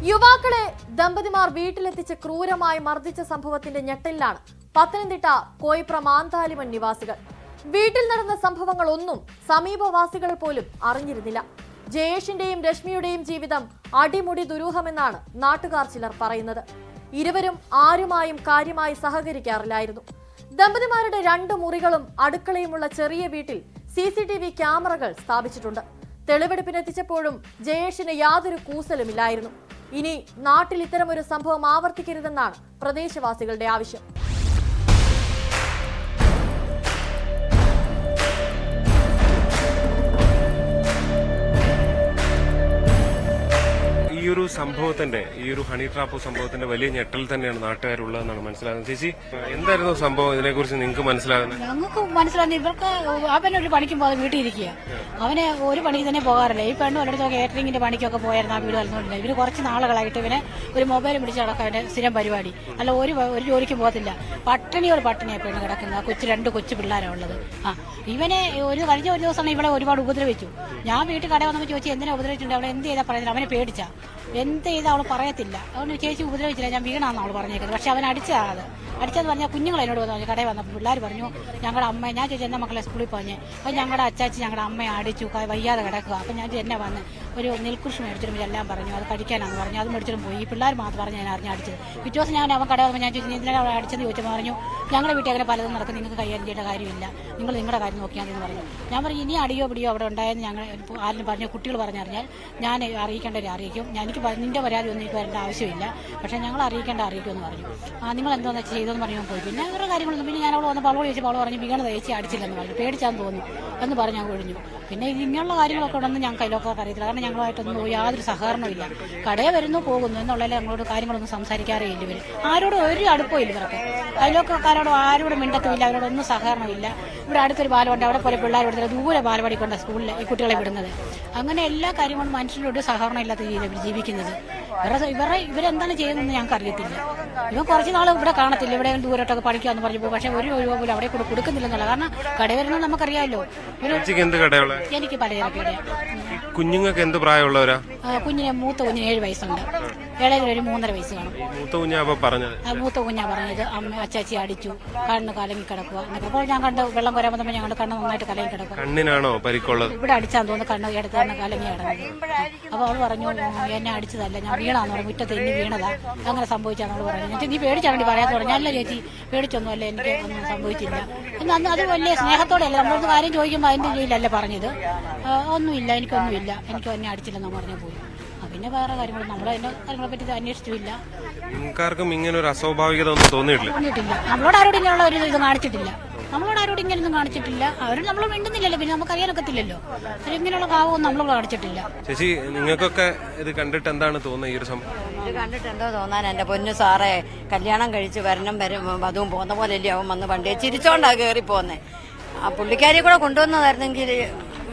യുവാക്കളെ ദമ്പതിമാർ വീട്ടിലെത്തിച്ച് ക്രൂരമായി മർദ്ദിച്ച സംഭവത്തിന്റെ ഞെട്ടലിലാണ് പത്തനംതിട്ട കോയിപ്ര മാന്താലിമൺ നിവാസികൾ. വീട്ടിൽ നടന്ന സംഭവങ്ങളൊന്നും സമീപവാസികൾ പോലും അറിഞ്ഞിരുന്നില്ല. ജയേഷിന്റെയും രശ്മിയുടെയും ജീവിതം അടിമുടി ദുരൂഹമെന്നാണ് നാട്ടുകാർ ചിലർ പറയുന്നത്. ഇരുവരും ആരുമായും കാര്യമായി സഹകരിക്കാറില്ലായിരുന്നു. ദമ്പതിമാരുടെ 2 മുറികളും അടുക്കളയുമുള്ള ചെറിയ വീട്ടിൽ CCTV ക്യാമറകൾ സ്ഥാപിച്ചിട്ടുണ്ട്. തെളിവെടുപ്പിനെത്തിച്ചപ്പോഴും ജയേഷിന് യാതൊരു കൂസലുമില്ലായിരുന്നു. ഇനി നാട്ടിൽ ഇത്തരമൊരു സംഭവം ആവർത്തിക്കരുതെന്നാണ് പ്രദേശവാസികളുടെ ആവശ്യം. ഈ ഒരു സംഭവത്തിന്റെ ഈ ഒരു ഹണി ട്രാപ്പ് സംഭവത്തിന്റെ വലിയ ഞെട്ടൽ തന്നെയാണ് നാട്ടുകാരുള്ളതെന്നാണ് മനസ്സിലാകുന്നത്. ചേച്ചി, എന്തായിരുന്നു സംഭവം? ഇതിനെക്കുറിച്ച് നിങ്ങൾക്ക് മനസ്സിലാകുന്നത്? ഞങ്ങൾക്ക് മനസ്സിലാകുന്നത് ഇവർക്ക് അവനൊരു പണിക്കും പോകാതെ വീട്ടിൽ ഇരിക്കുക. അവന് ഒരു പണിക്ക് തന്നെ പോകാറില്ല. ഈ പെണ്ണും ഒരിടത്തൊക്കെ കേറ്ററിംഗിന്റെ പണിക്കൊക്കെ പോയായിരുന്നു. ആ വീട് വന്നുകൊണ്ടില്ല. ഇവര് കുറച്ച് നാളുകളായിട്ട് ഇവനെ ഒരു മൊബൈൽ പിടിച്ച് നടക്കാൻ അവന്റെ സ്ഥിരം പരിപാടി. അല്ല ഒരു ജോലിക്ക് പോകത്തില്ല. പട്ടിണിയോട് പട്ടിണിയാണ് പെണ്ണ് കിടക്കുന്നത്. 2 കൊച്ചു പിള്ളേരാണ് ഉള്ളത്. ഇവനെ കഴിഞ്ഞ ഒരു ദിവസമാണ് ഇവളെ ഒരുപാട് ഉപദ്രവിച്ചു. ഞാൻ വീട്ടിൽ കട വന്നപ്പോൾ ചോദിച്ചു എന്തിനാ ഉപദ്രവിച്ചിട്ടുണ്ട്, അവളെ എന്ത് ചെയ്താൽ പറയുന്നില്ല. അവനെ പേടിച്ചാ എന്ത് ചെയ്താൽ അവൾ പറയത്തില്ല. അവന് ചേച്ചി ഉപദ്രവിച്ചില്ല, ഞാൻ വീണാന്ന് അവൾ പറഞ്ഞേക്കുന്നത്. പക്ഷെ അവൻ അടിച്ചത് പറഞ്ഞാൽ കുഞ്ഞുങ്ങൾ എന്നോട് വന്നു. കടയിൽ വന്നപ്പോൾ പിള്ളേർ പറഞ്ഞു ഞങ്ങളുടെ അമ്മ, ഞാൻ ചോദിച്ചു എന്നാ മക്കളെ സ്കൂളിൽ പോഞ്ഞേ. അപ്പം ഞങ്ങളുടെ അച്ചാച്ചി ഞങ്ങളുടെ അമ്മയെ അടിച്ചു, വയ്യാതെ കിടക്കുക. അപ്പം ഞാൻ എന്നെ വന്ന് ഒരു നെൽകൃഷി മേടിച്ചിടുമ്പോൾ എല്ലാം പറഞ്ഞു അത് കഴിക്കാനാന്ന് പറഞ്ഞു. അത് മേടിച്ചിടും പോയി. ഈ പിള്ളേർ മാത്രം പറഞ്ഞു ഞാൻ അറിഞ്ഞ് അടിച്ചത്. പിറ്റേ ദിവസം ഞാൻ അവൻ കടയിൽ വന്നപ്പോൾ ഞാൻ ചോദിച്ചു എന്തിനാണ് അവളെ അടിച്ചെന്ന് ചോദിച്ചപ്പോൾ പറഞ്ഞു ഞങ്ങളുടെ വീട്ടിൽ അങ്ങനെ പലതും നടക്കും, നിങ്ങൾക്ക് കൈകാര്യം ചെയ്യേണ്ട കാര്യമില്ല, നിങ്ങൾ നിങ്ങളുടെ കാര്യം നോക്കിയാൽ എന്ന് പറഞ്ഞു. ഞാൻ പറഞ്ഞു ഇനി അടിയോ പിടിയോ അവിടെ ഉണ്ടായെന്ന് ഞങ്ങൾ ആരും പറഞ്ഞു കുട്ടികൾ പറഞ്ഞറിഞ്ഞാൽ ഞാൻ അറിയിക്കേണ്ടവരെ അറിയിക്കും. എനിക്ക് നിന്റെ പരാതി ഒന്നും എനിക്ക് വരേണ്ട ആവശ്യമില്ല, പക്ഷേ ഞങ്ങൾ അറിയിക്കുമെന്ന് പറഞ്ഞു. നിങ്ങൾ എന്തോന്ന് ചെയ്തതെന്ന് പറഞ്ഞു പോയി. പിന്നെ വേറെ കാര്യങ്ങളൊന്നും. പിന്നെ ഞാൻ അവൾ വന്നപ്പോൾ അവളോട് ചോദിച്ചപ്പോൾ അവൾ പറഞ്ഞു വീണ തേച്ച് അടിച്ചില്ലെന്ന് പറഞ്ഞു, പേടിച്ചാന്ന് തോന്നുന്നു എന്ന് പറഞ്ഞ് ഞാൻ ഒഴിഞ്ഞു. പിന്നെ ഇങ്ങനെയുള്ള കാര്യങ്ങളൊക്കെ ഉണ്ടെന്ന് ഞങ്ങൾക്ക് അതിലൊക്കെ അറിയത്തില്ല. കാരണം ഞങ്ങളുമായിട്ടൊന്നും യാതൊരു സഹകരണമില്ല. കടയിൽ വരുന്നു പോകുന്നു എന്നുള്ളതിൽ ഞങ്ങളോട് കാര്യങ്ങളൊന്നും സംസാരിക്കാറേ ഇല്ല. ഇവർ ആരോടും ഒരു അടുപ്പവും ഇല്ല. ഇവർക്ക് അതിലൊക്കെക്കാരോടും ആരോടും മിണ്ടത്തുമില്ല, അവരോടൊന്നും സഹകരണമില്ല. ഇവിടെ അടുത്തൊരു ബാലമുണ്ട്, അവിടെ പോലെ പിള്ളേർ എടുത്തിട്ട് ദൂരെ ബാലവാടി കൊണ്ട് സ്കൂളിൽ ഈ കുട്ടികളെ വിടുന്നത്. അങ്ങനെ എല്ലാ കാര്യങ്ങളും മനുഷ്യരോട് സഹകരണം ഇല്ലാത്ത രീതിയിൽ ഇവർ ജീവിക്കുന്നത്. ഇവരെന്താണ് ചെയ്യുന്നതെന്ന് ഞങ്ങൾക്ക് അറിയത്തില്ല. ഇവൻ കുറച്ച് നാൾ ഇവിടെ കാണത്തില്ല, ഇവിടെ ദൂരോട്ടൊക്കെ പഠിക്കാമെന്ന് പറഞ്ഞു പോകും. പക്ഷെ ഒരു രൂപ പോലും അവിടെ കൂടെ കൊടുക്കുന്നില്ലെന്നുള്ള. കാരണം കട വരുന്നത് നമുക്കറിയാമല്ലോ. എനിക്ക് പലചരക്കട. കുഞ്ഞുങ്ങൾക്ക് എന്ത് പ്രായമുള്ളവരാ? മൂത്ത കുഞ്ഞിന് 7 വയസ്സുണ്ട്, ഇളയൊരു 3.5 വയസ്സ് കാണും. മൂത്ത കുഞ്ഞാ പറഞ്ഞത് അമ്മ അച്ചാച്ചി അടിച്ചു, കണ്ണ് കലങ്ങി കിടക്കുക എന്നൊക്കെ. അപ്പോൾ ഞാൻ കണ്ട് വെള്ളം കോരാൻ വന്നപ്പോൾ ഞങ്ങളുടെ കണ്ണ് നന്നായിട്ട് കലങ്ങി കിടക്കുക. കണ്ണിനാണോ പരിക്കുള്ളത്? ഇവിടെ അടിച്ചാന്ന് തോന്നുന്നു, കണ്ണ് എടുത്ത് കണ്ണ് കലങ്ങി കിടന്നത്. അപ്പോൾ അവൾ പറഞ്ഞു എന്നെ അടിച്ചതല്ല, ഞാൻ വീണാന്ന് പറഞ്ഞു, മുറ്റത്ത് ഇനി വീണതാ, അങ്ങനെ സംഭവിച്ചാന്ന് അവൾ പറഞ്ഞു. എന്നിട്ട് നീ പേടിച്ചാൽ വേണ്ടി പറയാത്ത പറഞ്ഞു. അല്ല ചേച്ചി പേടിച്ചൊന്നും അല്ല, എനിക്ക് ഒന്നും സംഭവിച്ചില്ല എന്ന്. അന്ന് അത് വലിയ സ്നേഹത്തോടെ അല്ല, നമ്മളൊന്ന് കാര്യം ചോദിക്കുമ്പോൾ അതിൻ്റെ രീതിയിലല്ല പറഞ്ഞത്. ഒന്നുമില്ല, എനിക്കൊന്നുമില്ല, എനിക്ക് എന്നെ അടിച്ചില്ലെന്ന് പറഞ്ഞു പോയി. പിന്നെ വേറെ കാര്യങ്ങൾ നമ്മൾ അതിന്റെ കാര്യങ്ങളെ പറ്റി അന്വേഷിച്ചില്ല. നിങ്ങൾക്കാർക്കും ഇങ്ങനെ ഒരു അസ്വാഭാവികത ഒന്നും തോന്നിയിട്ടില്ല? നമ്മളോട് ആരോടും ഇങ്ങനെയുള്ള ഒരു ഇത് കാണിച്ചിട്ടില്ല. നമ്മളോട് ആരോടും ഇങ്ങനെയൊന്നും കാണിച്ചിട്ടില്ല. അവർ നമ്മൾ മിണ്ടുന്നില്ലല്ലോ, പിന്നെ നമുക്ക് അറിയാനൊക്കത്തില്ലല്ലോ. ഇങ്ങനെയുള്ള ഭാവമൊന്നും നമ്മളോട് കാണിച്ചിട്ടില്ല. ചേച്ചി, നിങ്ങൾക്കൊക്കെ ഇത് കണ്ടിട്ട് എന്താണ് തോന്നുന്നത്? ഈ ഒരു സംഭവം ഇത് കണ്ടിട്ട് എന്തോ തോന്നാൻ, എന്റെ പൊന്നു സാറേ, കല്യാണം കഴിച്ച് അതും പോന്ന പോലെയല്ലേ അവൻ വന്ന് പണ്ടേ ചിരിച്ചോണ്ടാ കയറി പോന്നെ. ആ പുള്ളിക്കാരിയെ കൂടെ കൊണ്ടുവന്നതായിരുന്നെങ്കിൽ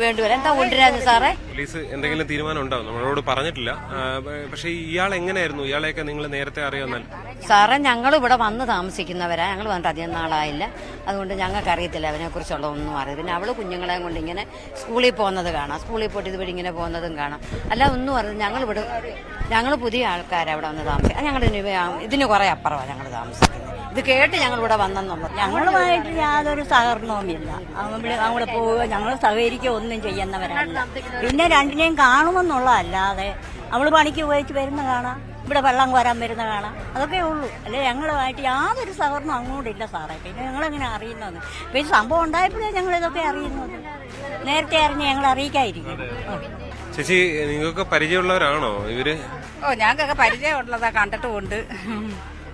വേണ്ടിവരാം. എന്താ കൊണ്ടുവരാന്ന് സാറേ? പോലീസ് എന്തെങ്കിലും തീരുമാനം ഉണ്ടാവും? നമ്മളോട് പറഞ്ഞിട്ടില്ല. പക്ഷെ ഇയാൾ എങ്ങനെയായിരുന്നു? ഇയാളെയൊക്കെ നിങ്ങൾ നേരത്തെ അറിയാമെന്നാൽ? സാറേ, ഞങ്ങൾ ഇവിടെ വന്ന് താമസിക്കുന്നവരാ. ഞങ്ങൾ വന്നിട്ട് അധികം നാളായില്ല, അതുകൊണ്ട് ഞങ്ങൾക്ക് അറിയത്തില്ല അവനെ കുറിച്ചുള്ള ഒന്നും അറിയാം. പിന്നെ അവള് കുഞ്ഞുങ്ങളെയും കൊണ്ട് ഇങ്ങനെ സ്കൂളിൽ പോകുന്നത് കാണാം, സ്കൂളിൽ പോയിട്ട് ഇതുവഴി ഇങ്ങനെ പോകുന്നതും കാണാം. അല്ല ഒന്നും അറിയാം. ഞങ്ങൾ പുതിയ ആൾക്കാരാണ് ഇവിടെ വന്ന് താമസിക്കുക. ഞങ്ങൾ ഇതിന് കുറെ അപ്പുറമാണ് ഞങ്ങൾ താമസിക്കുന്നത്. ഇത് കേട്ട് ഞങ്ങൾ ഇവിടെ വന്നെന്നുള്ളത്. ഞങ്ങളുമായിട്ട് യാതൊരു സഹകരണവുമില്ല. അങ്ങോട്ട് പോവുക, ഞങ്ങൾ സഹകരിക്കുക ഒന്നും ചെയ്യുന്നവരല്ല. പിന്നെ രണ്ടിനെയും കാണുമെന്നുള്ളതല്ലാതെ അവള് പണിക്ക് ഉപയോഗിച്ച് വരുന്ന കാണാം, ഇവിടെ വെള്ളം കോരാൻ വരുന്ന കാണാം, അതൊക്കെ ഉള്ളൂ. അല്ലെ ഞങ്ങളുമായിട്ട് യാതൊരു സഹകരണം അങ്ങോട്ടില്ല സാറേ. പിന്നെ ഞങ്ങളെങ്ങനെ അറിയുന്നത്? പിന്നെ സംഭവം ഉണ്ടായപ്പോഴേ ഞങ്ങൾ ഇതൊക്കെ അറിയുന്നത്. നേരത്തെ അറിഞ്ഞ് ഞങ്ങൾ അറിയിക്കാതിരിക്കും. ചേച്ചി, നിങ്ങൾക്ക് പരിചയമുള്ളവരാണോ ഇവര്? ഞങ്ങൾക്കൊക്കെ പരിചയമുള്ളതാ, കണ്ടിട്ടുമുണ്ട്.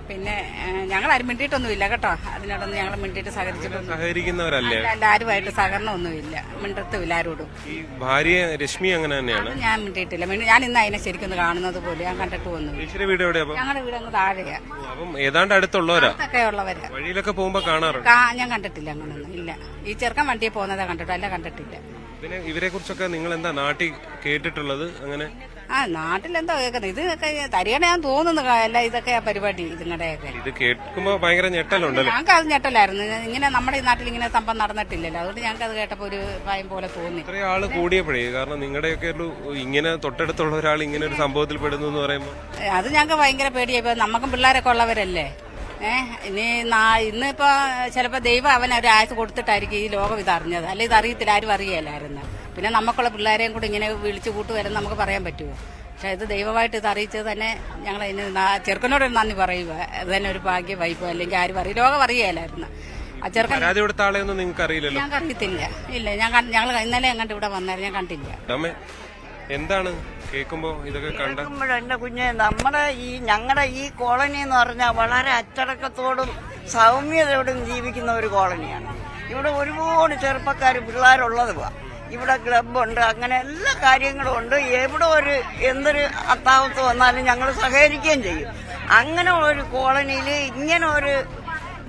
പിന്നെ ഞങ്ങളാരും മിണ്ടിയിട്ടൊന്നുമില്ല കേട്ടോ. അതിനോടൊന്നും ഞങ്ങൾ മിണ്ടിയിട്ട് സഹകരിക്കുന്നവരല്ലേ? അല്ല, ആരുമായിട്ട് സഹകരണമൊന്നുമില്ല, മിണ്ടത്തുമില്ല ആരോടും. ഈ ഭാര്യ രശ്മി അങ്ങനെ തന്നെയാണ്? ഞാൻ മിണ്ടിയിട്ടില്ല. ഞാൻ ഇന്ന് അതിനെ ശരിക്കും കാണുന്നത് പോലെ ഞാൻ കണ്ടിട്ട് വന്നു. വീട് എവിടെയാ? ഞങ്ങളുടെ വീട് അങ്ങ് താഴെയാ. അപ്പം ഏതാണ്ട് അടുത്തുള്ളവരാ? ഒക്കെ ഉള്ളവരാ. വഴിയിലൊക്കെ പോകുമ്പോ കാണാറുണ്ട്? ഞാൻ കണ്ടിട്ടില്ല, അങ്ങനൊന്നും ഇല്ല. ഈ ചെറുക്കൻ വണ്ടിയിൽ പോകുന്നതാ കണ്ടിട്ടു, അല്ല കണ്ടിട്ടില്ല. പിന്നെ ഇവരെ കുറിച്ചൊക്കെ നിങ്ങൾ എന്താ നാട്ടിൽ കേട്ടിട്ടുള്ളത്? അങ്ങനെ ആ നാട്ടിലെന്തോ കേൾക്കുന്നത് ഇതൊക്കെ തരികണ ഞാൻ തോന്നുന്നു അല്ല ഇതൊക്കെ പരിപാടി ഇതുങ്ങളുടെയൊക്കെ. ഇത് കേൾക്കുമ്പോ ഭയങ്കര ഞെട്ടലുണ്ടല്ലോ. ഞങ്ങൾക്ക് അത് ഞെട്ടലായിരുന്നു. ഇങ്ങനെ നമ്മുടെ ഈ നാട്ടിൽ ഇങ്ങനെ സംഭവം നടന്നിട്ടില്ലല്ലോ, അതുകൊണ്ട് ഞങ്ങൾക്ക് അത് കേട്ടപ്പോ ഒരു ഭയം പോലെ തോന്നി. ഇത്രയും ആള് കൂടിയപ്പോഴേ, കാരണം നിങ്ങളുടെയൊക്കെ ഒരു ഇങ്ങനെ തൊട്ടടുത്തുള്ള ഒരാൾ ഇങ്ങനെ ഒരു സംഭവത്തിൽ പെടുന്നു എന്ന് പറയുമ്പോൾ അത് ഞങ്ങൾക്ക് ഭയങ്കര പേടിയായി. നമുക്കും പിള്ളേരൊക്കെ ഉള്ളവരല്ലേ. ഇനി ഇന്നിപ്പോ ചിലപ്പോ ദൈവം അവന് ഒരു ആയുസ് കൊടുത്തിട്ടായിരിക്കും ഈ ലോകം ഇതറിഞ്ഞത്, അല്ലെ ഇത് അറിയത്തില്ല, ആരും അറിയലായിരുന്നു. പിന്നെ നമുക്കുള്ള പിള്ളേരെയും കൂടി ഇങ്ങനെ വിളിച്ചു കൂട്ടുവരെന്ന് നമുക്ക് പറയാൻ പറ്റുമോ? പക്ഷെ ഇത് ദൈവമായിട്ട് ഇത് അറിയിച്ചത് തന്നെ ഞങ്ങൾ അതിന് ചെറുക്കനോട് നന്ദി പറയുക. അത് തന്നെ ഒരു ഭാഗ്യ വൈബോ, അല്ലെങ്കിൽ ആരും അറിയും, ലോകം അറിയലായിരുന്നു. ആ ചെറുക്കൻ പരാതി കൊടുത്ത ആളെയൊന്നും നിങ്ങൾക്ക് അറിയില്ലല്ലോ. ഞങ്ങൾക്ക് അറിയത്തില്ല. ഇല്ല, ഞങ്ങൾ ഇന്നലെ എങ്ങാണ്ട് ഇവിടെ വന്നായിരുന്നു, ഞാൻ കണ്ടില്ല. അമ്മേ, എന്താണ് കേൾക്കുമ്പോ ഇതൊക്കെ കണ്ട? എന്റെ കുഞ്ഞെ, ഞങ്ങളുടെ ഈ കോളനി എന്ന് പറഞ്ഞാൽ വളരെ അച്ചടക്കത്തോടും സൗമ്യതയോടും ജീവിക്കുന്ന ഒരു കോളനിയാണ്. ഇവിടെ ഒരുപാട് ചെറുപ്പക്കാർ പിള്ളേരുള്ളത്. ഇവിടെ ക്ലബുണ്ട്, അങ്ങനെ എല്ലാ കാര്യങ്ങളും ഉണ്ട്. എവിടെ എന്തൊരു അത്താവത്ത് വന്നാലും ഞങ്ങൾ സഹകരിക്കുകയും ചെയ്യും. അങ്ങനെ ഒരു കോളനിയിൽ ഇങ്ങനെ ഒരു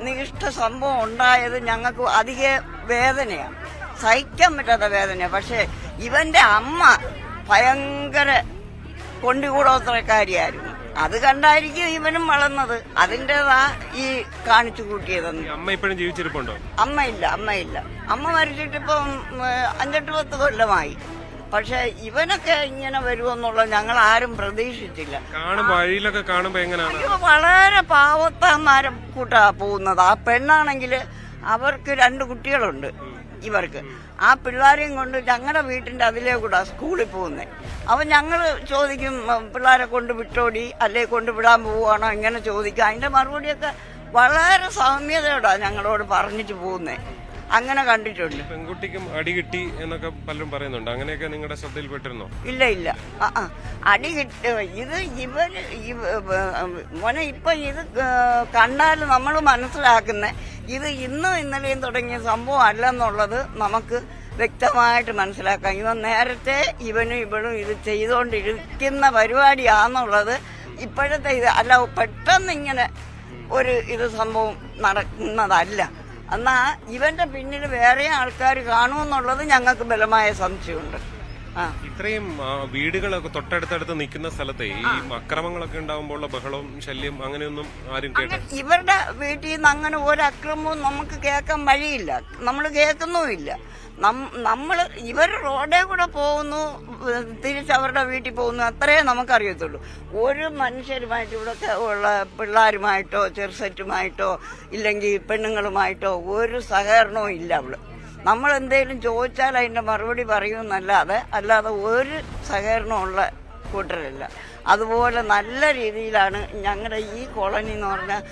നിഷ്ഠ സംഭവം ഉണ്ടായത് ഞങ്ങൾക്ക് അധിക വേദനയാണ്, സഹിക്കാൻ പറ്റാത്ത വേദനയാണ്. പക്ഷെ ഇവന്റെ അമ്മ ഭയങ്കര കൊണ്ടുകൂടോത്രക്കാരിയായിരുന്നു. അത് കണ്ടായിരിക്കും ഇവനും വളർന്നത്. അതിൻ്റെതാ ഈ കാണിച്ചു കൂട്ടിയതെന്ന്. അമ്മ ഇപ്പോഴും ജീവിച്ചിരിപ്പുണ്ടോ? അമ്മയില്ല. അമ്മ മരിച്ചിട്ടിപ്പം 5-10 കൊല്ലമായി. പക്ഷെ ഇവനൊക്കെ ഇങ്ങനെ വരുമെന്നുള്ള ഞങ്ങൾ ആരും പ്രതീക്ഷിച്ചില്ല. വഴിയിലൊക്കെ കാണുമ്പോ എങ്ങനെയാണ്? വളരെ പാവത്താന്മാരെ കൂട്ടാ പോകുന്നത്. ആ പെണ്ണാണെങ്കിൽ അവർക്ക് 2 കുട്ടികളുണ്ട്. ഇവർക്ക് ആ പിള്ളേരെയും കൊണ്ട് ഞങ്ങളുടെ വീട്ടിന്റെ അതിലേ കൂടാ സ്കൂളിൽ പോകുന്നത്. അപ്പൊ ഞങ്ങള് ചോദിക്കും, പിള്ളേരെ കൊണ്ട് വിട്ടോടി, അല്ലെ കൊണ്ട് വിടാൻ പോവുകയാണോ, ഇങ്ങനെ ചോദിക്കും. അതിന്റെ മറുപടിയൊക്കെ വളരെ സൗമ്യതയോടാ ഞങ്ങളോട് പറഞ്ഞിട്ട് പോകുന്നേ. അങ്ങനെ കണ്ടിട്ടുണ്ട്. പെൺകുട്ടിക്കും അടി കിട്ടി എന്നൊക്കെ പലരും പറയുന്നുണ്ട്. അങ്ങനെയൊക്കെ നിങ്ങളുടെ ശ്രദ്ധയിൽപ്പെട്ടിരുന്നോ? ഇല്ല. അടി കിട്ടി. മോനെ ഇപ്പൊ ഇത് കണ്ടാൽ നമ്മൾ മനസ്സിലാക്കുന്ന ഇത് ഇന്നും ഇന്നലെയും തുടങ്ങിയ സംഭവം അല്ലെന്നുള്ളത് നമുക്ക് വ്യക്തമായിട്ട് മനസ്സിലാക്കാം. ഇവൻ നേരത്തെ ഇവനും ഇവളും ഇത് ചെയ്തുകൊണ്ടിരിക്കുന്ന പരിപാടിയാണെന്നുള്ളത് ഇപ്പോഴത്തെ ഇത് അല്ല, പെട്ടെന്ന് ഇങ്ങനെ ഇത് സംഭവം നടക്കുന്നതല്ല. എന്നാ ഇവന്റെ പിന്നിൽ വേറെ ആൾക്കാർ കാണുമെന്നുള്ളത് ഞങ്ങൾക്ക് ബലമായ സംശയമുണ്ട്. ഇത്രയും വീടുകളൊക്കെ തൊട്ടടുത്തടുത്ത് നിൽക്കുന്ന സ്ഥലത്തെ ഈ അക്രമങ്ങളൊക്കെ ഉണ്ടാകുമ്പോൾ ബഹളവും ശല്യം അങ്ങനെയൊന്നും ആരും കേട്ട? ഇവരുടെ വീട്ടിൽ നിന്ന് അങ്ങനെ ഒരു അക്രമവും നമുക്ക് കേൾക്കാൻ വഴിയില്ല, നമ്മൾ കേൾക്കുന്നുമില്ല. ഇവർ റോഡേ കൂടെ പോകുന്നു, തിരിച്ചവരുടെ വീട്ടിൽ പോകുന്നു, അത്രേ നമുക്കറിയത്തുള്ളൂ. ഒരു മനുഷ്യരുമായിട്ട് ഇവിടെ ഉള്ള പിള്ളേരുമായിട്ടോ ചെറുസെറ്റുമായിട്ടോ ഇല്ലെങ്കിൽ പെണ്ണുങ്ങളുമായിട്ടോ ഒരു സഹകരണവും ഇല്ല. നമ്മൾ എന്തെങ്കിലും ചോദിച്ചാൽ അതിന്റെ മറുപടി പറയുമെന്നല്ലാതെ ഒരു സഹകരണമുള്ള കൂട്ടരല്ല. അതുപോലെ നല്ല രീതിയിലാണ് ഞങ്ങളുടെ ഈ കോളനി എന്ന് പറഞ്ഞാൽ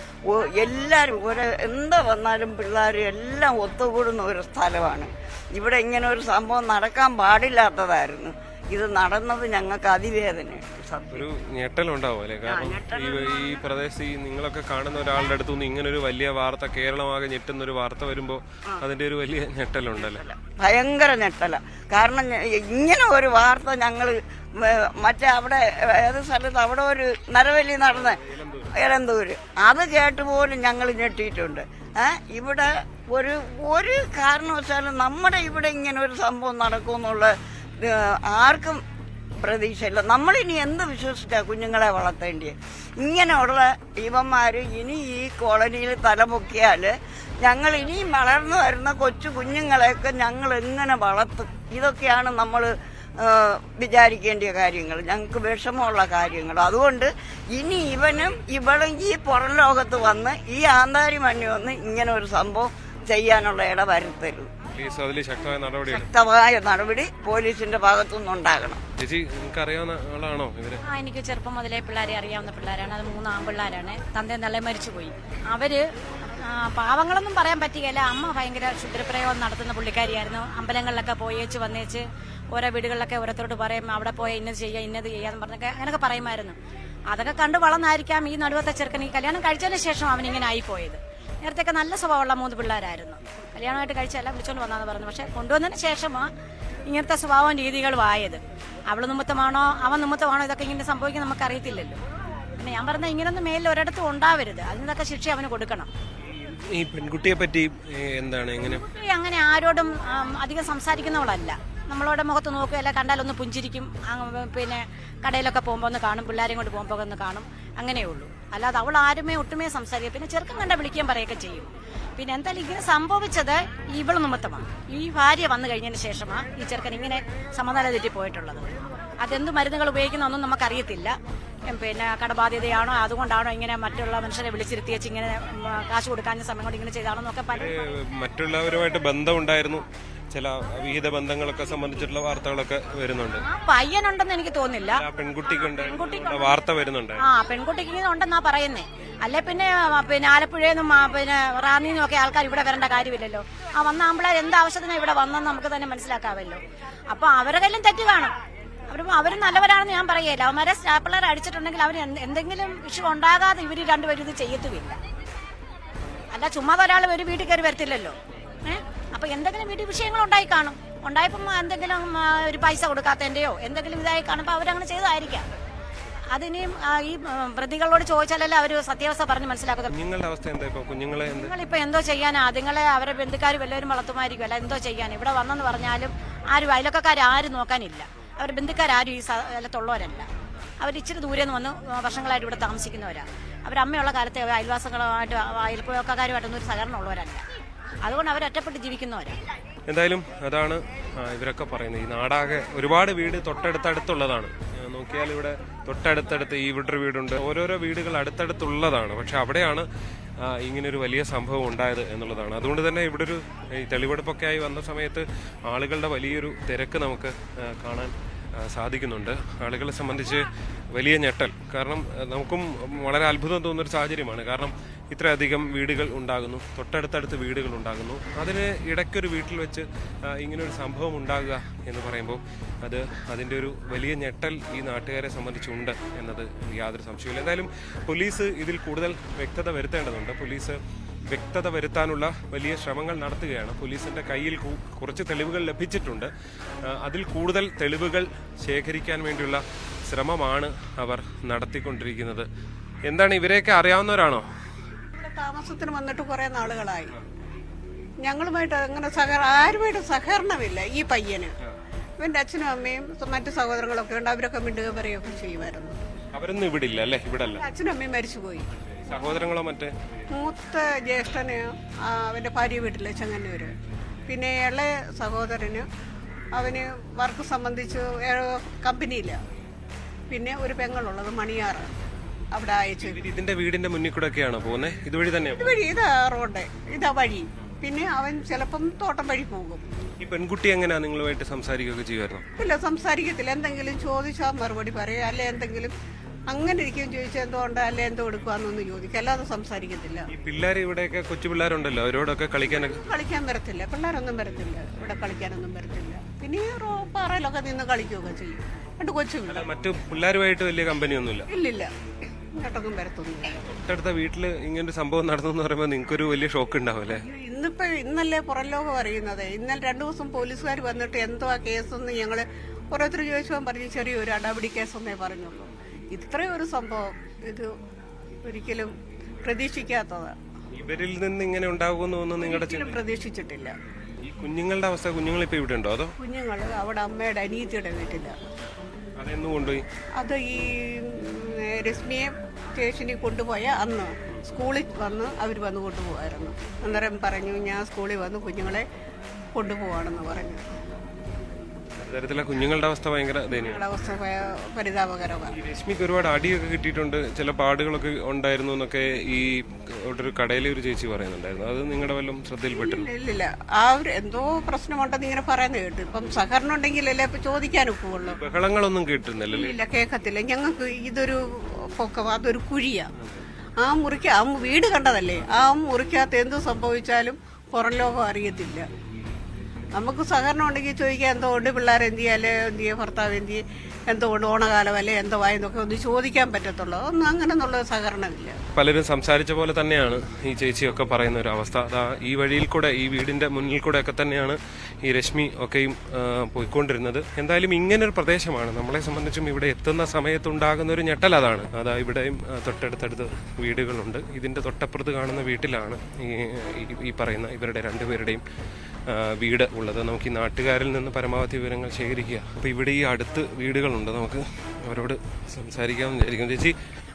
എല്ലാവരും എന്താ വന്നാലും പിള്ളേർ എല്ലാം ഒത്തുകൂടുന്ന ഒരു സ്ഥലമാണ്. ഇവിടെ ഇങ്ങനെ ഒരു സംഭവം നടക്കാൻ പാടില്ലാത്തതായിരുന്നു. ഇത് നടന്നത് ഞങ്ങൾക്ക് അതിവേദനയുണ്ട്. ഒരു ഞെട്ടലുണ്ടാവും അല്ലെ? കാരണം ഈ പ്രദേശത്ത് നിങ്ങളൊക്കെ കാണുന്ന ഒരാളുടെ അടുത്തുനിന്ന് ഇങ്ങനെ ഒരു വലിയ വാർത്ത, കേരളമാകെ ഞെട്ടുന്ന ഒരു വാർത്ത വരുമ്പോ അതിന്റെ ഒരു വലിയ ഞെട്ടലുണ്ടല്ലേ? ഭയങ്കര ഞെട്ടല. കാരണം ഇങ്ങനെ ഒരു വാർത്ത ഞങ്ങള് മറ്റേ അവിടെ ഏത് സ്ഥലത്ത് അവിടെ ഒരു നരവലി നടന്ന് എലന്തൂര് അത് കേട്ടുപോലും ഞങ്ങൾ ഞെട്ടിയിട്ടുണ്ട്. ഇവിടെ ഒരു കാരണവശാലും നമ്മുടെ ഇവിടെ ഇങ്ങനെ ഒരു സംഭവം നടക്കുമെന്നുള്ള ആർക്കും പ്രതീക്ഷയില്ല. നമ്മളിനി എന്ത് വിശ്വസിച്ചാ കുഞ്ഞുങ്ങളെ വളർത്തേണ്ടിയത്? ഇങ്ങനെയുള്ള ഇവന്മാര് ഇനി ഈ കോളനിയിൽ തലമുക്കിയാൽ ഞങ്ങൾ ഇനിയും വളർന്നു വരുന്ന കൊച്ചു കുഞ്ഞുങ്ങളെയൊക്കെ ഞങ്ങൾ എങ്ങനെ വളർത്തും? ഇതൊക്കെയാണ് നമ്മൾ വിചാരിക്കേണ്ട കാര്യങ്ങൾ, ഞങ്ങൾക്ക് വിഷമമുള്ള കാര്യങ്ങൾ. അതുകൊണ്ട് ഇനി ഇവനും ഇവളും ഈ പുറം ലോകത്ത് വന്ന് ഈ ആന്താരി മണ്ണി വന്ന് ഇങ്ങനെ ഒരു സംഭവം ചെയ്യാനുള്ള ഇട വരുത്തരുത്. ശക്തമായ നടപടി പോലീസിന്റെ ഭാഗത്തുനിന്ന് ഉണ്ടാകണം. ചേച്ചി, നിങ്ങൾക്ക് അറിയാവുന്ന ആളാണോ ഇവര്? എനിക്ക് ചെറുപ്പം മുതലേ പിള്ളേരെ അറിയാവുന്ന പിള്ളേരാണ്. അത് 3 ആൺപിള്ളേരാണ്. തന്റെ നല്ല മരിച്ചുപോയി. അവര് പാവങ്ങളൊന്നും പറയാൻ പറ്റുകയില്ല. അമ്മ ഭയങ്കര ക്ഷുദ്രപ്രയോഗം നടത്തുന്ന പുള്ളിക്കാരിയായിരുന്നു. അമ്പലങ്ങളിലൊക്കെ പോയേച്ച് വന്നേച്ച് ഓരോ വീടുകളിലൊക്കെ ഓരോരുത്തരോട് പറയും, അവിടെ പോയാൽ ഇന്നത് ചെയ്യാം ഇന്നത് ചെയ്യാന്ന് പറഞ്ഞൊക്കെ അങ്ങനെയൊക്കെ പറയുമായിരുന്നു. അതൊക്കെ കണ്ടു വളർന്നായിരിക്കാം ഈ നടുവത്തെ ചെറുക്കൻ ഈ കല്യാണം കഴിച്ചതിന് ശേഷം അവനിങ്ങനെ ആയിപ്പോയത്. നേരത്തെയൊക്കെ നല്ല സ്വഭാവമുള്ള 3 പിള്ളേരായിരുന്നു. കല്യാണമായിട്ട് കഴിച്ചല്ല വിളിച്ചോണ്ട് വന്നാന്ന് പറഞ്ഞു. പക്ഷെ കൊണ്ടുവന്നതിന് ശേഷമാണ് ഇങ്ങനത്തെ സ്വഭാവം രീതികളും ആയത്. അവള് നിമിത്തമാണോ അവൻ നിമിത്തമാണോ ഇതൊക്കെ ഇങ്ങനെ സംഭവിക്കാൻ നമുക്ക് അറിയത്തില്ലല്ലോ. പിന്നെ ഞാൻ പറഞ്ഞ ഇങ്ങനൊന്നും മേലിൽ ഒരിടത്തും ഉണ്ടാവരുത്. അതിനൊക്കെ ശിക്ഷ അവന് കൊടുക്കണം. ഈ പെൺകുട്ടിയെ പറ്റി എന്താണ്, എങ്ങനെ? അങ്ങനെ ആരോടും അധികം സംസാരിക്കുന്നവളല്ല. നമ്മളോട് മുഖത്ത് നോക്കുകയല്ല, കണ്ടാലൊന്ന് പുഞ്ചിരിക്കും. പിന്നെ കടയിലൊക്കെ പോകുമ്പോൾ ഒന്ന് കാണും, പിള്ളേരെയും കൊണ്ട് പോകുമ്പോൾ ഒന്ന് കാണും, അങ്ങനെയേ ഉള്ളൂ. അല്ലാതെ അവൾ ആരുമേ ഒട്ടുമേ സംസാരിക്കുക. പിന്നെ ചെറുക്കം കണ്ട വിളിക്കാൻ പറയുകയൊക്കെ ചെയ്യും. പിന്നെ എന്തായാലും ഇങ്ങനെ സംഭവിച്ചത് ഇവൾ നിമിത്തമാണ്. ഈ ഭാര്യ വന്നു കഴിഞ്ഞതിന് ശേഷമാണ് ഈ ചെറുക്കൻ ഇങ്ങനെ സമനില തെറ്റി പോയിട്ടുള്ളത്. അതെന്ത് മരുന്നുകൾ ഉപയോഗിക്കുന്നൊന്നും നമുക്കറിയത്തില്ല. പിന്നെ കടബാധ്യതയാണോ അതുകൊണ്ടാണോ ഇങ്ങനെ മറ്റുള്ള മനുഷ്യരെ വിളിച്ചിരുത്തി വെച്ച് ഇങ്ങനെ കാശ് കൊടുക്കാഞ്ഞ സമയം കൊണ്ട് ഇങ്ങനെ ചെയ്താണോ എന്നൊക്കെ മറ്റുള്ളവരുമായിട്ട് ബന്ധമുണ്ടായിരുന്നു, ചില വിഹിത ബന്ധങ്ങളൊക്കെ സംബന്ധിച്ചിട്ടുള്ള വാർത്തകളൊക്കെ വരുന്നുണ്ട്. ആ പയ്യനുണ്ടെന്ന് എനിക്ക് തോന്നുന്നില്ല. പെൺകുട്ടിക്ക് വാർത്ത വരുന്നുണ്ട്. പെൺകുട്ടിക്ക് ഉണ്ടെന്നാ പറയുന്നേ. അല്ലെ പിന്നെ ആലപ്പുഴയെന്നും പിന്നെ റാന്നിന്നും ഒക്കെ ആൾക്കാർ ഇവിടെ വരേണ്ട കാര്യമില്ലല്ലോ. വന്ന ആമ്പിളാർ എന്ത് ആവശ്യത്തിനാണ് ഇവിടെ വന്നെന്ന് നമുക്ക് തന്നെ മനസ്സിലാക്കാമല്ലോ. അപ്പൊ അവരുടെ കയ്യിലും തെറ്റ് കാണും. അവരും നല്ലവരാണെന്ന് ഞാൻ പറയല്ല. അവന്മാരെ സ്റ്റാപ്പിളർ അടിച്ചിട്ടുണ്ടെങ്കിൽ അവർ എന്തെങ്കിലും ഇഷ്യൂ ഉണ്ടാകാതെ ഇവര് രണ്ടുപേരും ഇത് ചെയ്യത്തുമില്ല. അല്ല ചുമ്മാതെ ഒരാൾ ഒരു വീട്ടിൽ കയറി വരത്തില്ലല്ലോ. അപ്പൊ എന്തെങ്കിലും വീട്ടിൽ വിഷയങ്ങൾ ഉണ്ടായി കാണും. ഉണ്ടായപ്പം എന്തെങ്കിലും ഒരു പൈസ കൊടുക്കാത്തതിന്റെയോ എന്തെങ്കിലും ഇതായി കാണുമ്പോൾ അവരങ്ങനെ ചെയ്തതായിരിക്കാം. അതിനെയും ഈ പ്രതികളോട് ചോദിച്ചാലല്ലേ അവര് സത്യാവസ്ഥ പറഞ്ഞ് മനസ്സിലാക്കുന്നത്. കുഞ്ഞുങ്ങളുടെ അവസ്ഥ എന്താ? നിങ്ങളിപ്പോ എന്തോ ചെയ്യാനാ? അതുങ്ങളെ അവരെ ബന്ധുക്കാർ വല്ലവരും വളർത്തുമായിരിക്കും. അല്ല എന്തോ ചെയ്യാൻ ഇവിടെ വന്നെന്ന് പറഞ്ഞാലും ആരും അയലൊക്കാരും നോക്കാനില്ല. അവരുടെ ബന്ധുക്കാരും ഈ സ്ഥലത്തുള്ളവരല്ല. അവർ ഇച്ചിരി ദൂരെ നിന്ന് വന്ന് വർഷങ്ങളായിട്ട് ഇവിടെ താമസിക്കുന്നവരാ. അവരമ്മയുള്ള കാലത്തെ അയൽവാസങ്ങളുമായിട്ട് അയൽപ്പക്കാരുമായിട്ടൊന്നും ഒരു സഹകരണം ഉള്ളവരല്ല. അതുകൊണ്ട് അവർ ഒറ്റപ്പെട്ട് ജീവിക്കുന്നവരാ. എന്തായാലും അതാണ് ഇവരൊക്കെ പറയുന്നത്. ഈ നാടാകെ ഒരുപാട് വീട് തൊട്ടടുത്തടുത്തുള്ളതാണ്. നോക്കിയാൽ ഇവിടെ തൊട്ടടുത്തടുത്ത് ഇവിടെ വീടുണ്ട്, ഓരോരോ വീടുകൾ അടുത്തടുത്തുള്ളതാണ്. പക്ഷെ അവിടെയാണ് ഇങ്ങനൊരു വലിയ സംഭവം ഉണ്ടായത് എന്നുള്ളതാണ്. അതുകൊണ്ട് തന്നെ ഇവിടെ ഒരു ഈ തെളിവെടുപ്പൊക്കെ ആയി വന്ന സമയത്ത് ആളുകളുടെ വലിയൊരു തിരക്ക് നമുക്ക് കാണാൻ സാധിക്കുന്നുണ്ട്. ആളുകളെ സംബന്ധിച്ച് വലിയ ഞെട്ടൽ. കാരണം നമുക്കും വളരെ അത്ഭുതം തോന്നുന്നൊരു സാഹചര്യമാണ്. കാരണം ഇത്രയധികം വീടുകൾ ഉണ്ടാകുന്നു, തൊട്ടടുത്തടുത്ത് വീടുകൾ ഉണ്ടാകുന്നു. അതിന് ഇടയ്ക്കൊരു വീട്ടിൽ വെച്ച് ഇങ്ങനൊരു സംഭവം ഉണ്ടാകുക എന്ന് പറയുമ്പോൾ അതിൻ്റെ ഒരു വലിയ ഞെട്ടൽ ഈ നാട്ടുകാരെ സംബന്ധിച്ചുണ്ട് എന്നത് യാതൊരു സംശയമില്ല. എന്തായാലും പോലീസ് ഇതിൽ കൂടുതൽ വ്യക്തത വരുത്തേണ്ടതുണ്ട്. പോലീസ് വ്യക്തത വരുത്താനുള്ള വലിയ ശ്രമങ്ങൾ നടത്തുകയാണ്. പോലീസിന്റെ കയ്യിൽ കുറച്ച് തെളിവുകൾ ലഭിച്ചിട്ടുണ്ട്. അതിൽ കൂടുതൽ തെളിവുകൾ ശേഖരിക്കാൻ വേണ്ടിയുള്ള ശ്രമമാണ് അവർ നടത്തിക്കൊണ്ടിരിക്കുന്നത്. എന്താണ്, ഇവരെയൊക്കെ അറിയാവുന്നവരാണോ? താമസത്തിന് വന്നിട്ട് കുറെ നാളുകളായി. ഞങ്ങളുമായിട്ട് അങ്ങനെ ആരുമായിട്ട് സഹകരണമില്ല. ഈ പയ്യന് ഇവന്റെ അച്ഛനും അമ്മയും മറ്റു സഹോദരങ്ങളൊക്കെ ഉണ്ട്. അവരൊക്കെ മിണ്ടുക പറയുകയൊക്കെ ചെയ്യുമായിരുന്നു. അവരൊന്നും ഇവിടെ ഇല്ല അല്ലേ? ഇവിടെ അച്ഛനും അമ്മയും മരിച്ചുപോയി. സഹോദരങ്ങളോ? മറ്റേ മൂത്ത ജ്യേഷ്ഠന് അവന്റെ ഭാര്യ വീട്ടില് ചെങ്ങന്നൂര്. പിന്നെ ഇളയ സഹോദരന് അവന് വർക്ക് സംബന്ധിച്ച് കമ്പനിയില്ല. പിന്നെ ഒരു പെങ്ങളുള്ളത് മണിയാറ്, അവിടെ അയച്ചു. ഇതിന്റെ വീടിന്റെ മുന്നിൽ കൂടെ ഒക്കെയാണോ പോകുന്നത്? ഇതുവഴി തന്നെ? ഇതുവഴി ഇതാ റോഡ്, ഇതാ വഴി. പിന്നെ അവൻ ചിലപ്പം തോട്ടം വഴി പോകും. ഈ പെൺകുട്ടി എങ്ങനെയാ നിങ്ങളുമായിട്ട് സംസാരിക്കുകയൊക്കെ ചെയ്യുമായിരുന്നു? ഇല്ല, സംസാരിക്കത്തില്ല. എന്തെങ്കിലും ചോദിച്ചാൽ മറുപടി പറയും. അല്ലെ എന്തെങ്കിലും അങ്ങനെ ഇരിക്കും. ചോദിച്ചാൽ എന്തുകൊണ്ട് അല്ലെ എന്തോ എടുക്കുവാന്നൊന്നും ചോദിക്കും. അല്ലാതെ സംസാരിക്കത്തില്ല. ഈ പിള്ളേർ ഇവിടെയൊക്കെ കൊച്ചു പിള്ളേരുണ്ടല്ലോ, അവരോടൊക്കെ കളിക്കാൻ വരത്തില്ല. പിള്ളേരൊന്നും വരത്തില്ല ഇവിടെ, കളിക്കാനൊന്നും വരത്തില്ല. പിന്നെ ഈ പാറയിലൊക്കെ നിന്ന് കളിക്കുകയൊക്കെ ചെയ്യും. രണ്ട് കൊച്ചു പിള്ളേർ. മറ്റു പിള്ളേരുമായിട്ട് വലിയ കമ്പനിയൊന്നുമില്ല? ഇല്ലില്ല, ഇങ്ങോട്ടൊന്നും വരത്തൊന്നുമില്ല. തൊട്ടടുത്ത വീട്ടില് ഇങ്ങനൊരു സംഭവം നടന്നു പറയുമ്പോൾ നിങ്ങൾക്കൊരു വലിയ ഷോക്ക് ഉണ്ടാവും അല്ലേ? ഇന്നല്ലേ പുറം ലോകം അറിയുന്നത്. ഇന്നലെ 2 ദിവസം പോലീസുകാർ വന്നിട്ട് എന്തോ ആ കേസൊന്നും ഞങ്ങള് ഓരോരുത്തർ ചോദിച്ചാൽ പറഞ്ഞു ചെറിയൊരു അടാപിടി കേസെന്നേ പറഞ്ഞുള്ളൂ. ഇത്രയും ഒരു സംഭവം ഇത് ഒരിക്കലും പ്രതീക്ഷിക്കാത്തതാണ്. ഇവരിൽ നിന്ന് ഇങ്ങനെ ഉണ്ടാകുമെന്നൊന്നും നിങ്ങളുടെ പ്രതീക്ഷിച്ചിട്ടില്ല. ഈ കുഞ്ഞുങ്ങളുടെ അവസ്ഥ, കുഞ്ഞുങ്ങളിപ്പോ ഇവിടെ ഉണ്ടോ? അതോ കുഞ്ഞുങ്ങള് അവിടെ അമ്മയുടെ അനിയത്തിയുടെ വീട്ടില്ല. അതെന്ന് കൊണ്ടുപോയി? അത് ഈ രശ്മിയെ സ്റ്റേഷനിൽ കൊണ്ടുപോയ അന്ന് സ്കൂളിൽ വന്ന് അവർ വന്ന് കൊണ്ടുപോകായിരുന്നു. അന്നേരം പറഞ്ഞു ഞാൻ സ്കൂളിൽ വന്ന് കുഞ്ഞുങ്ങളെ കൊണ്ടുപോവാണെന്ന് പറഞ്ഞു. തരത്തിലെ കുഞ്ഞുങ്ങളുടെ അവസ്ഥ ഭയങ്കര അവസ്ഥ പരിതാപകരമാണ്. രശ്മിക്ക് ഒരുപാട് അടിയൊക്കെ കിട്ടിയിട്ടുണ്ട്, ചില പാടുകളൊക്കെ ഉണ്ടായിരുന്നു എന്നൊക്കെ ഈ ഒരു കടയിലെ ഒരു ചേച്ചി പറയുന്നുണ്ടായിരുന്നു. അത് നിങ്ങളുടെ വല്ലതും ശ്രദ്ധയിൽപ്പെട്ടില്ല? ഇല്ലില്ല, ആ ഒരു എന്തോ പ്രശ്നമുണ്ടെന്ന് ഇങ്ങനെ പറയുന്നത് കേട്ടു. ഇപ്പം സഹകരണം ഉണ്ടെങ്കിലല്ലേ ഇപ്പൊ ചോദിക്കാൻ ഒക്കുള്ളൂ. ബഹളങ്ങളൊന്നും കേട്ടിരുന്നില്ലല്ലേ? ഇല്ല, കേൾക്കത്തില്ല. ഞങ്ങൾക്ക് ഇതൊരു പൊക്കം, അതൊരു കുഴിയാ. ആ വീട് കണ്ടതല്ലേ, ആ മുറിക്കകത്ത് എന്ത് സംഭവിച്ചാലും പുറം ലോകം അറിയത്തില്ല. നമുക്ക് സഹകരണം ഉണ്ടെങ്കിൽ ചോദിക്കാൻ എന്തുകൊണ്ട് പിള്ളേർ എന്ത് ചെയ്യുക, അല്ലെ എന്ത് ചെയ്യുക, ഭർത്താവ് എന്ത് ചെയ്യുക, എന്തുകൊണ്ട് ഓണകാലം അല്ലെ എന്തോ ആയെന്നൊക്കെ ഒന്ന് ചോദിക്കാൻ പറ്റത്തുള്ളൂ. ഒന്നും അങ്ങനെന്നുള്ള സഹകരണമില്ല. പലരും സംസാരിച്ച പോലെ തന്നെയാണ് ഈ ചേച്ചിയൊക്കെ പറയുന്ന ഒരു അവസ്ഥ. അതാ ഈ വഴിയിൽ കൂടെ, ഈ വീടിന്റെ മുന്നിൽ കൂടെ ഒക്കെ തന്നെയാണ് ഈ രശ്മി ഒക്കെയും പോയിക്കൊണ്ടിരുന്നത്. എന്തായാലും ഇങ്ങനൊരു പ്രദേശമാണ്. നമ്മളെ സംബന്ധിച്ചും ഇവിടെ എത്തുന്ന സമയത്തുണ്ടാകുന്ന ഒരു ഞെട്ടൽ അതാണ്. അതാ ഇവിടെയും തൊട്ടടുത്തടുത്ത് വീടുകളുണ്ട്. ഇതിന്റെ തൊട്ടപ്പുറത്ത് കാണുന്ന വീട്ടിലാണ് ഈ പറയുന്ന ഇവരുടെ രണ്ടുപേരുടെയും വീട് ഉള്ളത്. നമുക്ക് ഈ നാട്ടുകാരിൽ നിന്ന് പരമാവധി വിവരങ്ങൾ ശേഖരിക്കുക. അപ്പോൾ ഇവിടെ ഈ അടുത്ത് വീടുകളുണ്ട്, നമുക്ക് അവരോട് സംസാരിക്കാമെന്ന് വിചാരിക്കും. ചേച്ചി,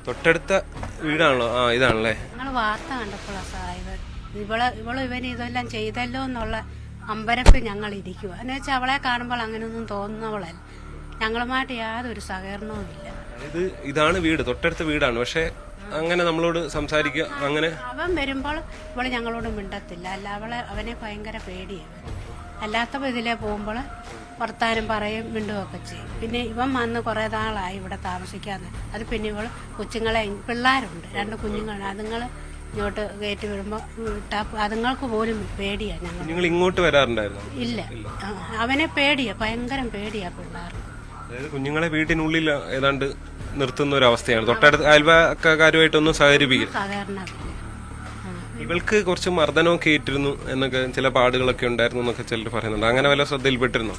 തൊട്ടടുത്ത വീടാണല്ലോ? ഇതാണല്ലേ? ഞങ്ങൾ വാർത്ത കണ്ടപ്പോഴാണ് സാർ ഇവന് ഇതെല്ലാം ചെയ്തല്ലോ എന്നുള്ള അമ്പരപ്പ് ഞങ്ങൾ ഇരിക്കുക. എന്ന് വെച്ചാൽ അവളെ കാണുമ്പോൾ അങ്ങനെയൊന്നും തോന്നുന്നവളല്ല. ഞങ്ങളുമായിട്ട് യാതൊരു സഹകരണവും ഇല്ല. ഇതാണ് വീട്, തൊട്ടടുത്ത വീടാണ്. പക്ഷെ അങ്ങനെ നമ്മളോട് സംസാരിക്കുക, അങ്ങനെ അവൻ വരുമ്പോൾ ഇവള് ഞങ്ങളോട് മിണ്ടത്തില്ല. അല്ല, അവനെ ഭയങ്കര പേടിയാണ്. അല്ലാത്തപ്പോൾ ഇതിലേ പോകുമ്പോൾ വർത്താനം പറയും, മിണ്ടുകയൊക്കെ ചെയ്യും. പിന്നെ ഇവൻ വന്ന് കുറേ നാളായി ഇവിടെ താമസിക്കാന്ന്. അത് പിന്നെ ഇവള് കൊച്ചുങ്ങളെ, പിള്ളേരുണ്ട് 2 കുഞ്ഞുങ്ങൾ, അതുങ്ങൾ ഇങ്ങോട്ട് കയറ്റി വിടുമ്പോൾ അതുങ്ങൾക്ക് പോലും പേടിയാണ്. നിങ്ങൾ ഇങ്ങോട്ട് വരാറുണ്ടായിരുന്നു? ഇല്ല, അവനെ പേടിയാ, ഭയങ്കര പേടിയാ പിള്ളേർ. അതായത് കുഞ്ഞുങ്ങളെ വീട്ടിനുള്ളിൽ ഏതാണ്ട് നിർത്തുന്ന ഒരു അവസ്ഥയാണ്. തൊട്ടടുത്ത് അയൽവക്കക്കാരുമായിട്ടൊന്നും സഹകരിപ്പിക്കും. ഇവൾക്ക് കുറച്ച് മർദ്ദനമൊക്കെ ഏറ്റിരുന്നു എന്നൊക്കെ ചില പാടുകളൊക്കെ ഉണ്ടായിരുന്നു എന്നൊക്കെ ചിലർ പറയുന്നുണ്ട്. അങ്ങനെ വല്ല ശ്രദ്ധയിൽപ്പെട്ടിരുന്നോ?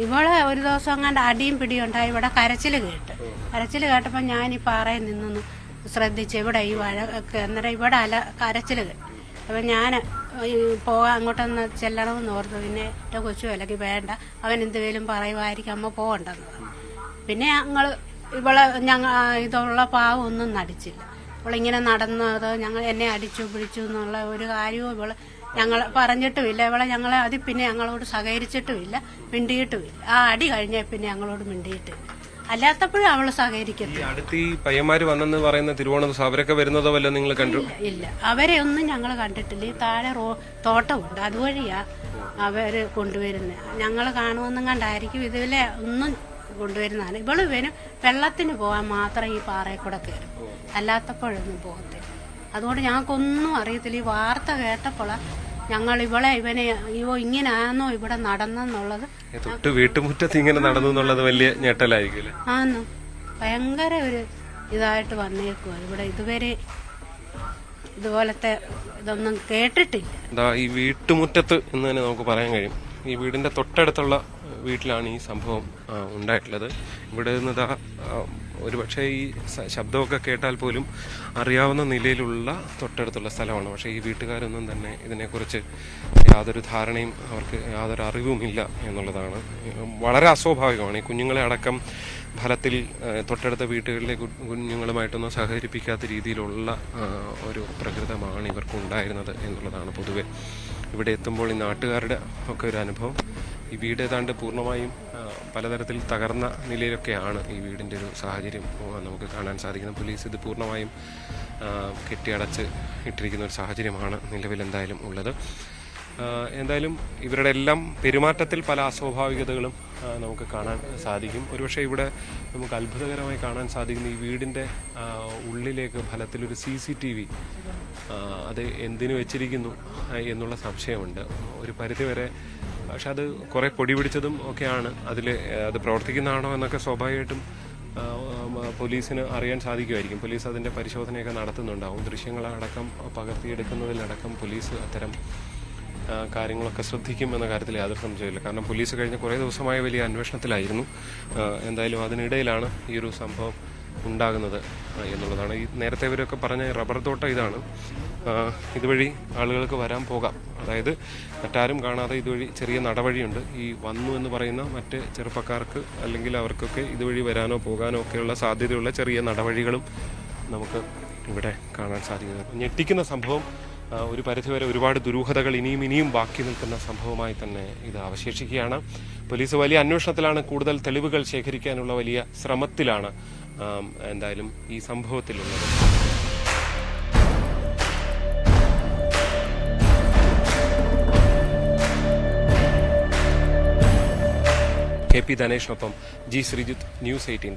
ഇവളെ ഒരു ദിവസം അങ്ങാണ്ട് അടിയും പിടിയും ഉണ്ടായി. ഇവിടെ കരച്ചിൽ കേട്ടപ്പോൾ ഞാൻ ഈ പാറയിൽ നിന്നൊന്ന് ശ്രദ്ധിച്ച് ഇവിടെ ഈ വഴക്ക്, അന്നേരം ഇവിടെ കരച്ചിൽ കേട്ടു. അപ്പം ഞാൻ അങ്ങോട്ടൊന്ന് ചെല്ലണമെന്ന് ഓർത്തു. പിന്നെ എൻ്റെ കൊച്ചു അല്ലെങ്കിൽ വേണ്ട, അവൻ എന്തെങ്കിലും പറയുമായിരിക്കും, അമ്മ പോകണ്ടെന്ന് പറഞ്ഞു. പിന്നെ ഇതുള്ള പാവം ഒന്നും നടിച്ചില്ല. ഇവളിങ്ങനെ നടന്നത് എന്നെ അടിച്ചു പിടിച്ചു എന്നുള്ള ഒരു കാര്യവും ഞങ്ങൾ പറഞ്ഞിട്ടുമില്ല. ഞങ്ങളെ അതിൽ പിന്നെ ഞങ്ങളോട് സഹകരിച്ചിട്ടുമില്ല, മിണ്ടിയിട്ടുമില്ല. ആ അടി കഴിഞ്ഞാൽ പിന്നെ ഞങ്ങളോട് മിണ്ടിയിട്ടില്ല. അല്ലാത്തപ്പോഴും അവള് സഹകരിക്കത്തില്ല. അടുത്ത് ഈ പയ്യന്മാര് വന്നെന്ന് പറയുന്ന തിരുവോണദിവസം അവരൊക്കെ വരുന്നതോ വല്ല നിങ്ങൾ കണ്ടു? ഇല്ല, അവരെ ഒന്നും ഞങ്ങൾ കണ്ടിട്ടില്ല. ഈ താഴെ തോട്ടമുണ്ട്, അതുവഴിയാ അവര് കൊണ്ടുവരുന്നത്. ഞങ്ങൾ കാണുമെന്നും കണ്ടായിരിക്കും ഇതിലെ ഒന്നും കൊണ്ടുവരുന്നതാണ്. ഇവനും വെള്ളത്തിന് പോകാൻ മാത്രം ഈ പാറയിൽ കൂടെ കയറും, അല്ലാത്തപ്പോഴൊന്നും പോകത്തില്ല. അതുകൊണ്ട് ഞങ്ങൾക്കൊന്നും അറിയത്തില്ല. ഈ വാർത്ത കേട്ടപ്പോൾ ഞങ്ങൾ ഇവനെ ഇങ്ങനെയാണോ ഇവിടെ നടന്നെന്നുള്ളത്, തൊട്ട് വീട്ടുമുറ്റത്ത് ഇങ്ങനെ നടന്നു എന്നുള്ളത് വലിയ ഞെട്ടലായിരിക്കും. ആന്ന് ഭയങ്കര ഒരു ഇതായിട്ട് വന്നേക്കുക. ഇവിടെ ഇതുവരെ ഇതുപോലത്തെ ഇതൊന്നും കേട്ടിട്ടില്ല. ഈ വീട്ടുമുറ്റത്ത് എന്ന് തന്നെ നമുക്ക് പറയാൻ കഴിയും. ഈ വീടിന്റെ തൊട്ടടുത്തുള്ള വീട്ടിലാണ് ഈ സംഭവം ഉണ്ടായിട്ടുള്ളത്. ഇവിടെ നിന്ന് ഒരുപക്ഷെ ഈ ശബ്ദമൊക്കെ കേട്ടാൽ പോലും അറിയാവുന്ന നിലയിലുള്ള തൊട്ടടുത്തുള്ള സ്ഥലമാണ്. പക്ഷേ ഈ വീട്ടുകാരൊന്നും തന്നെ ഇതിനെക്കുറിച്ച് യാതൊരു ധാരണയും അവർക്ക് യാതൊരു അറിവുമില്ല എന്നുള്ളതാണ്. വളരെ അസ്വാഭാവികമാണ്. ഈ കുഞ്ഞുങ്ങളെ അടക്കം ഫലത്തിൽ തൊട്ടടുത്ത വീട്ടുകളിലെ കുഞ്ഞുങ്ങളുമായിട്ടൊന്നും സഹകരിപ്പിക്കാത്ത രീതിയിലുള്ള ഒരു പ്രകൃതമാണ് ഇവർക്കുണ്ടായിരുന്നത് എന്നുള്ളതാണ് പൊതുവെ ഇവിടെ എത്തുമ്പോൾ ഈ നാട്ടുകാരുടെ ഒക്കെ ഒരു അനുഭവം. ഈ വീട് ഏതാണ്ട് പൂർണ്ണമായും പലതരത്തിൽ തകർന്ന നിലയിലൊക്കെയാണ് ഈ വീടിൻ്റെ ഒരു സാഹചര്യം നമുക്ക് കാണാൻ സാധിക്കുന്നത്. പോലീസ് ഇത് പൂർണ്ണമായും കെട്ടിയടച്ച് ഇട്ടിരിക്കുന്ന ഒരു സാഹചര്യമാണ് നിലവിൽ എന്തായാലും ഉള്ളത്. എന്തായാലും ഇവരുടെ എല്ലാം പെരുമാറ്റത്തിൽ പല അസ്വാഭാവികതകളും നമുക്ക് കാണാൻ സാധിക്കും. ഒരുപക്ഷെ ഇവിടെ നമുക്ക് അത്ഭുതകരമായി കാണാൻ സാധിക്കുന്ന ഈ വീടിൻ്റെ ഉള്ളിലേക്ക് ഫലത്തിലൊരു CCTV അത് എന്തിനു വെച്ചിരിക്കുന്നു എന്നുള്ള സംശയമുണ്ട് ഒരു പരിധിവരെ. പക്ഷെ അത് കുറേ പൊടി പിടിച്ചതും ഒക്കെയാണ്. അത് പ്രവർത്തിക്കുന്നതാണോ എന്നൊക്കെ സ്വാഭാവികമായിട്ടും പോലീസിന് അറിയാൻ സാധിക്കുമായിരിക്കും. പോലീസ് അതിൻ്റെ പരിശോധനയൊക്കെ നടത്തുന്നുണ്ടാവും. ദൃശ്യങ്ങളടക്കം പകർത്തിയെടുക്കുന്നതിലടക്കം പോലീസ് അത്തരം കാര്യങ്ങളൊക്കെ ശ്രദ്ധിക്കും എന്ന കാര്യത്തിൽ യാതൊരു സംശയമില്ല. കാരണം പോലീസ് കഴിഞ്ഞ കുറേ ദിവസമായ വലിയ അന്വേഷണത്തിലായിരുന്നു. എന്തായാലും അതിനിടയിലാണ് ഈ ഒരു സംഭവം ഉണ്ടാകുന്നത് എന്നുള്ളതാണ്. ഈ നേരത്തെ ഇവരൊക്കെ പറഞ്ഞ റബ്ബർ തോട്ടം ഇതാണ്. ഇതുവഴി ആളുകൾക്ക് വരാൻ പോകാം. അതായത് മറ്റാരും കാണാതെ ഇതുവഴി ചെറിയ നടവഴിയുണ്ട്. ഈ വന്നു എന്ന് പറയുന്ന മറ്റ് ചെറുപ്പക്കാർക്ക് അല്ലെങ്കിൽ അവർക്കൊക്കെ ഇതുവഴി വരാനോ പോകാനോ ഒക്കെയുള്ള സാധ്യതയുള്ള ചെറിയ നടവഴികളും നമുക്ക് ഇവിടെ കാണാൻ സാധിക്കുന്നത്. ഞെട്ടിക്കുന്ന സംഭവം. ഒരു പരിധിവരെ ഒരുപാട് ദുരൂഹതകൾ ഇനിയും ബാക്കി നിൽക്കുന്ന സംഭവമായി തന്നെ ഇത് അവശേഷിക്കുകയാണ്. പോലീസ് വലിയ അന്വേഷണത്തിലാണ്, കൂടുതൽ തെളിവുകൾ ശേഖരിക്കാനുള്ള വലിയ ശ്രമത്തിലാണ് എന്തായാലും ഈ സംഭവത്തിലുള്ളത്. KP ധനേഷിനൊപ്പം G Sreejith, News 18.